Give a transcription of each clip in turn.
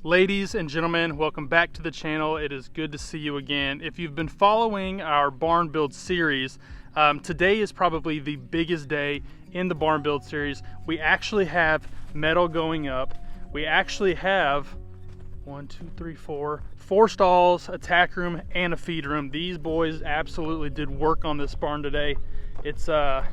Ladies and gentlemen, welcome back to the channel. It is good to see you again. If you've been following our barn build series, today is probably the biggest day in the barn build series. We actually have metal going up. We actually have 4 stalls, a tack room, and a feed room. These boys absolutely did work on this barn today. It's well,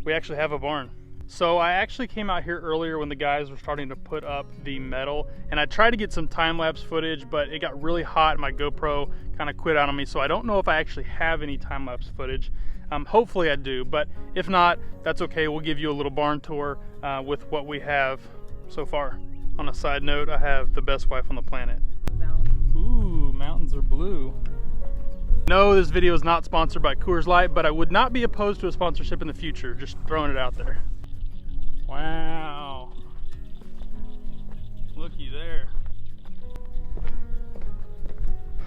we actually have a barn. So I actually came out here earlier when the guys were starting to put up the metal, and I tried to get some time-lapse footage, but it got really hot and my GoPro kind of quit out on me, so I don't know if I actually have any time-lapse footage. Hopefully I do, but if not, that's okay. We'll give you a little barn tour with what we have so far. On a side note, I have the best wife on the planet. Ooh, mountains are blue. No, this video is not sponsored by Coors Light, but I would not be opposed to a sponsorship in the future. Just throwing it out there. Wow. Looky there.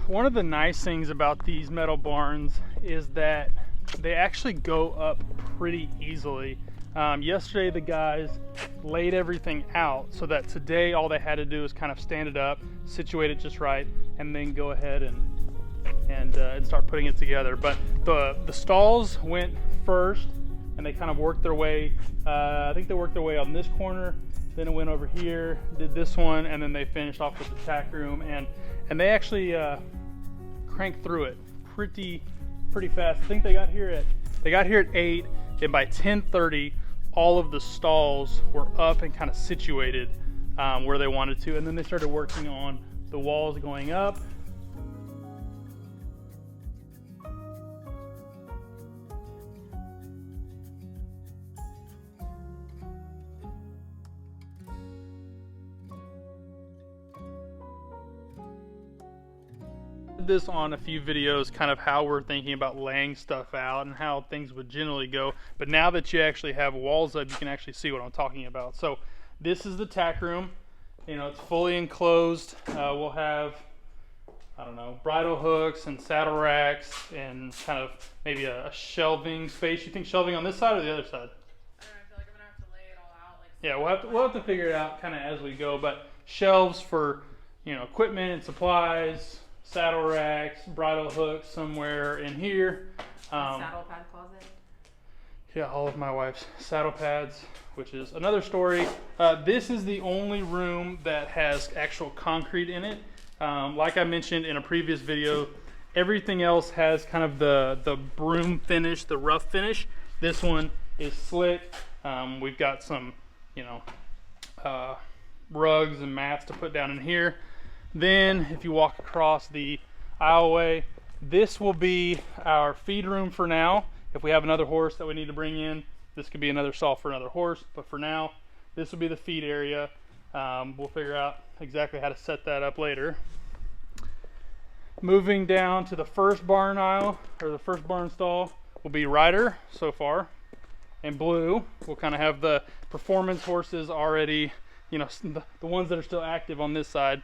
One of the nice things about these metal barns is that they actually go up pretty easily. Yesterday the guys laid everything out so that today all they had to do is kind of stand it up, situate it just right, and then go ahead and start putting it together. But the stalls went first, and they kind of worked their way, I think they worked their way on this corner, then it went over here, did this one, and then they finished off with the tack room, and they actually cranked through it pretty fast. I think they got here at 8, and by 10:30 all of the stalls were up and kind of situated where they wanted to, and then they started working on the walls going up. This on a few videos, kind of how we're thinking about laying stuff out and how things would generally go, but now that you actually have walls up, you can actually see what I'm talking about. So this is the tack room. You know, it's fully enclosed. We'll have, I don't know, bridle hooks and saddle racks and kind of maybe a shelving space. You think shelving on this side or the other side? I don't know, I feel like I'm gonna have to lay it all out. Yeah, we'll have to figure it out kind of as we go, but shelves for, you know, equipment and supplies, saddle racks, bridle hooks somewhere in here. Saddle pad closet. Yeah, all of my wife's saddle pads, which is another story. This is the only room that has actual concrete in it. Like I mentioned in a previous video, everything else has kind of the broom finish, the rough finish. This one is slick. We've got some, you know, rugs and mats to put down in here. Then if you walk across the aisleway, this will be our feed room for now. If we have another horse that we need to bring in, this could be another stall for another horse, but for now this will be the feed area. We'll figure out exactly how to set that up later. Moving down to the first barn aisle, or the first barn stall, will be Ryder so far, and Blue. We'll kind of have the performance horses already, you know, the ones that are still active on this side.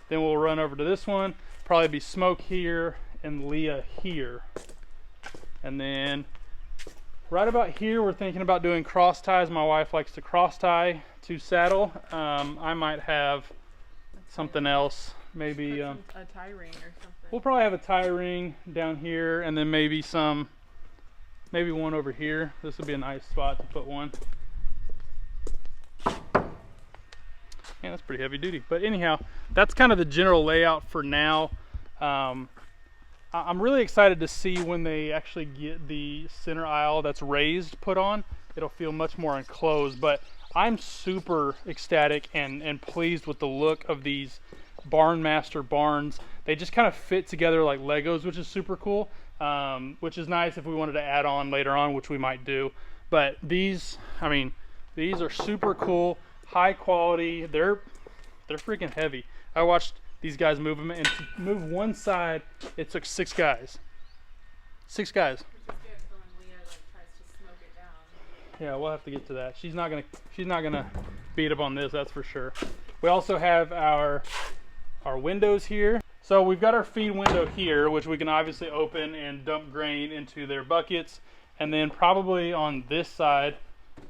Then we'll run over to this one, probably be Smoke here and Leah here. And then right about here, we're thinking about doing cross ties. My wife likes to cross tie to saddle. I might have something else, maybe a tie ring or something. We'll probably have a tie ring down here, and then maybe one over here. This would be a nice spot to put one. Yeah, that's pretty heavy duty, but anyhow, that's kind of the general layout for now. I'm really excited to see when they actually get the center aisle that's raised put on. It'll feel much more enclosed, but I'm super ecstatic and pleased with the look of these Barnmaster barns. They just kind of fit together like Legos, which is super cool, which is nice if we wanted to add on later on, which we might do. But these, I mean, these are super cool. High quality. They're freaking heavy. I watched these guys move them, and to move one side it took 6 guys. 6 guys. Which is good for when Leah tries to smoke it down. Yeah, we'll have to get to that. She's not gonna beat up on this, that's for sure. We also have our windows here. So we've got our feed window here, which we can obviously open and dump grain into their buckets, and then probably on this side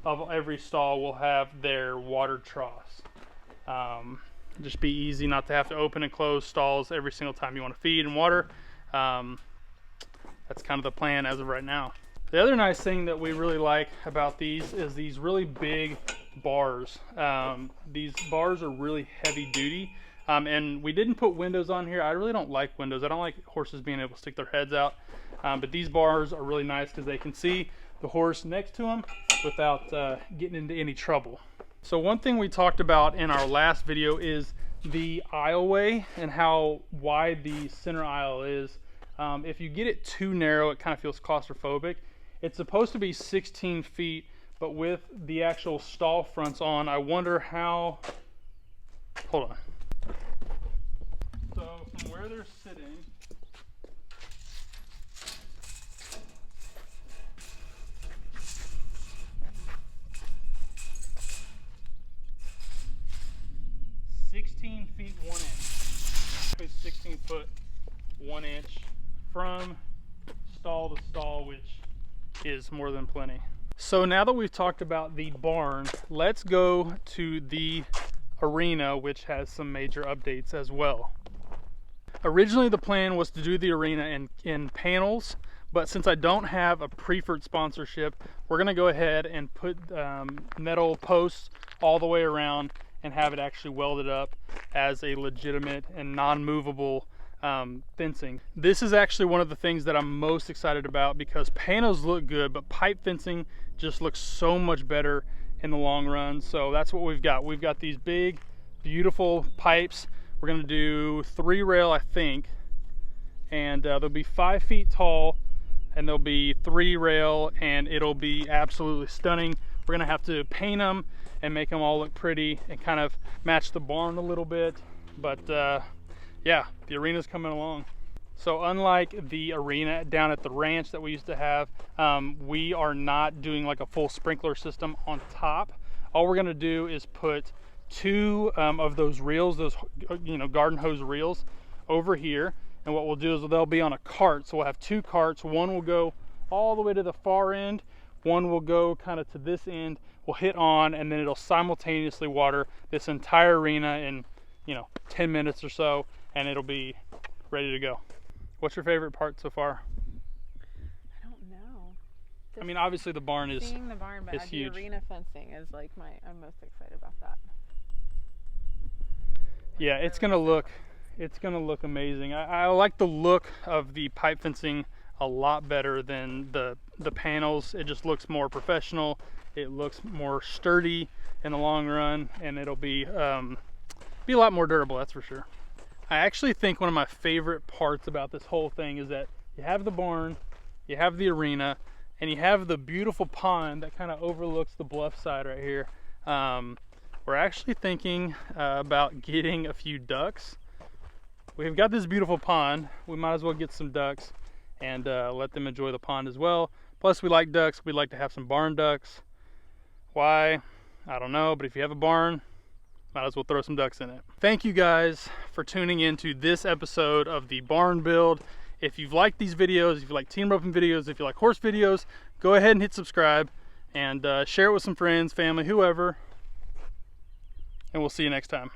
of every stall will have their water troughs. Just be easy not to have to open and close stalls every single time you want to feed and water. That's kind of the plan as of right now. The other nice thing that we really like about these is these really big bars. These bars are really heavy duty. And we didn't put windows on here. I really don't like windows. I don't like horses being able to stick their heads out. But these bars are really nice because they can see the horse next to them without getting into any trouble. So one thing we talked about in our last video is the aisleway and how wide the center aisle is. If you get it too narrow, it kind of feels claustrophobic. It's supposed to be 16 feet, but with the actual stall fronts on, I wonder how, hold on. So from where they're sitting, feet 1 inch. 16 foot 1 inch from stall to stall, which is more than plenty. So now that we've talked about the barn, let's go to the arena, which has some major updates as well. Originally the plan was to do the arena in panels, but since I don't have a preferred sponsorship, we're gonna go ahead and put metal posts all the way around and have it actually welded up as a legitimate and non-movable fencing. This is actually one of the things that I'm most excited about because panels look good, but pipe fencing just looks so much better in the long run. So that's what we've got. We've got these big, beautiful pipes. We're gonna do 3 rail, I think, and they'll be 5 feet tall, and they'll be 3 rail, and it'll be absolutely stunning. We're gonna have to paint them and make them all look pretty and kind of match the barn a little bit. But yeah, the arena's coming along. So unlike the arena down at the ranch that we used to have, we are not doing like a full sprinkler system on top. All we're gonna do is put 2 of those reels, those garden hose reels over here. And what we'll do is they'll be on a cart. So we'll have 2 carts. One will go all the way to the far end. One will go kind of to this end, will hit on, and then it'll simultaneously water this entire arena in 10 minutes or so, and it'll be ready to go. What's your favorite part so far? I don't know. I mean, obviously the barn is seeing the barn, but the huge. arena fencing is like I'm most excited about that. Yeah, it's gonna look amazing. I like the look of the pipe fencing a lot better than the panels. It just looks more professional. It looks more sturdy in the long run, and it'll be a lot more durable, that's for sure. I actually think one of my favorite parts about this whole thing is that you have the barn, you have the arena, and you have the beautiful pond that kind of overlooks the bluff side right here. We're actually thinking about getting a few ducks. We've got this beautiful pond. We might as well get some ducks and let them enjoy the pond as well. Plus, we like ducks. We'd like to have some barn ducks. Why? I don't know, but if you have a barn, might as well throw some ducks in it. Thank you guys for tuning in to this episode of the barn build. If you've liked these videos, if you like team roping videos, if you like horse videos, go ahead and hit subscribe and share it with some friends, family, whoever. And we'll see you next time.